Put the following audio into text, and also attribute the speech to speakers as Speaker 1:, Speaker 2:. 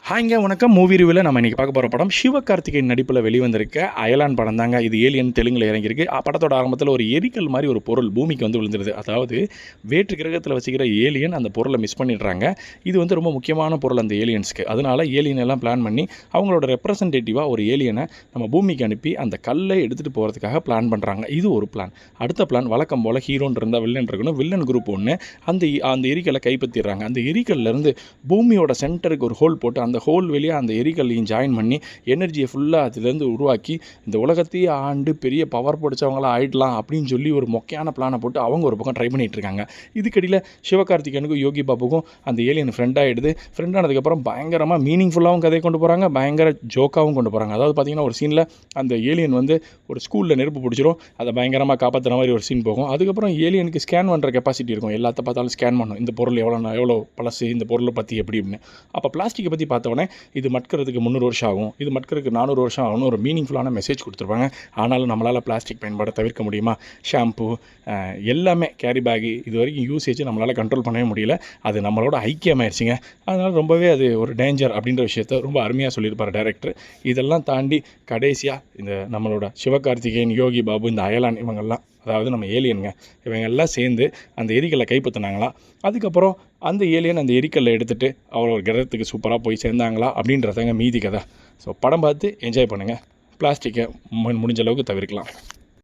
Speaker 1: ஹாய்ங்க வணக்கம். மூவி ரிவ்யூவில் நம்ம இன்றைக்கி பார்க்க போகிற படம் சிவகார்த்திகேயன் நடிப்பில் வெளிவந்திருக்க அயலான் படம் தாங்க. இது ஏலியன் தெலுங்கில் இறங்கியிருக்கு. படத்தோட ஆரம்பத்தில் ஒரு எரிக்கல் மாதிரி ஒரு பொருள் பூமிக்கு வந்து விழுந்துருது. அதாவது வேற்று கிரகத்தில் வச்சுக்கிற ஏலியன் அந்த பொருளை மிஸ் பண்ணிடுறாங்க. இது வந்து ரொம்ப முக்கியமான பொருள் அந்த ஏலியன்ஸ்க்கு. அதனால் ஏலியன் எல்லாம் பிளான் பண்ணி அவங்களோட ரெப்ரசன்டேட்டிவாக ஒரு ஏலியனை நம்ம பூமிக்கு அனுப்பி அந்த கல்லை எடுத்துகிட்டு போகிறதுக்காக பிளான் பண்ணுறாங்க. இது ஒரு பிளான். அடுத்த பிளான் வழக்கம் போல் ஹீரோன் இருந்தால் வில்லன் இருக்கணும். வில்லன் குரூப் ஒன்று அந்த எரிக்கலை கைப்பற்றிடுறாங்க. அந்த எரிக்கல்லேருந்து பூமியோட சென்டருக்கு ஒரு ஹோல் போட்டு அந்த ஹோல் வெளியே அந்த எரிக்கல்லையும் ஜாயின் பண்ணி எனர்ஜியை ஃபுல்லாக அதுலேருந்து உருவாக்கி இந்த உலகத்தையே ஆண்டு பெரிய பவர் பிடிச்சவங்களாம் ஆகிடலாம் அப்படின்னு சொல்லி ஒரு மொக்கையான பிளானை போட்டு அவங்க ஒரு பக்கம் ட்ரை பண்ணிகிட்டு இருக்காங்க. இதுக்கடியில் சிவகார்த்திகேயனுக்கும் யோகி பாபுக்கும் அந்த ஏலியன் ஃப்ரெண்ட் ஆகிடுது. ஃப்ரெண்ட் ஆனதுக்கப்புறம் பயங்கரமாக மீனிங்ஃபுல்லாகவும் கதையை கொண்டு போகிறாங்க, பயங்கர ஜோக்காகவும் கொண்டு போகிறாங்க. அதாவது பார்த்திங்கன்னா ஒரு சீனில் அந்த ஏலியன் வந்து ஒரு ஸ்கூலில் நெருப்பு பிடிச்சிரும், அதை பயங்கரமாக காப்பாற்றுற மாதிரி ஒரு சீன் போகும். அதுக்கப்புறம் ஏலியனுக்கு ஸ்கேன் பண்ணுற கெப்பாசிட்டி இருக்கும், எல்லாத்த பார்த்தாலும் ஸ்கேன் பண்ணும், இந்த பொருள் எவ்வளோ பழசு, இந்த பொருளை பற்றி எப்படி அப்படின்னு. அப்போ பிளாஸ்டிக்கை பற்றி பார்த்தவொடனே இது மட்கிறதுக்கு 300 வருஷம் ஆகும், இது மட்கிறதுக்கு 400 வருஷம் ஆகும்னு ஒரு மீனிங்ஃபுல்லான மெசேஜ் கொடுத்துருப்பாங்க. ஆனாலும் நம்மளால் பிளாஸ்டிக் பயன்பாடை தவிர்க்க முடியுமா? ஷாம்பு எல்லாமே கேரி பேகு இது வரைக்கும் யூசேஜ் நம்மளால் கண்ட்ரோல் பண்ணவே முடியல. அது நம்மளோட ஐக்கியமாயிருச்சுங்க. அதனால் ரொம்பவே அது ஒரு டேஞ்சர் அப்படின்ற விஷயத்த ரொம்ப அருமையாக சொல்லியிருப்பார் டைரக்டர். இதெல்லாம் தாண்டி கடைசியாக இந்த நம்மளோட சிவகார்த்திகேயன், யோகி பாபு, இந்த அயலான் இவங்கெல்லாம், அதாவது நம்ம ஏலியனுங்க, இவங்க எல்லாம் சேர்ந்து அந்த எரிக்கல்லை கைப்பற்றினாங்களா. அதுக்கப்புறம் அந்த ஏலியன் அந்த எரிக்கல்லை எடுத்துகிட்டு அவரோட கிரகத்துக்கு சூப்பராக போய் சேர்ந்தாங்களா அப்படின்றதாங்க மீதி கதை. ஸோ படம் பார்த்து என்ஜாய் பண்ணுங்கள். பிளாஸ்டிக்கை முடிஞ்ச அளவுக்கு தவிர்க்கலாம்.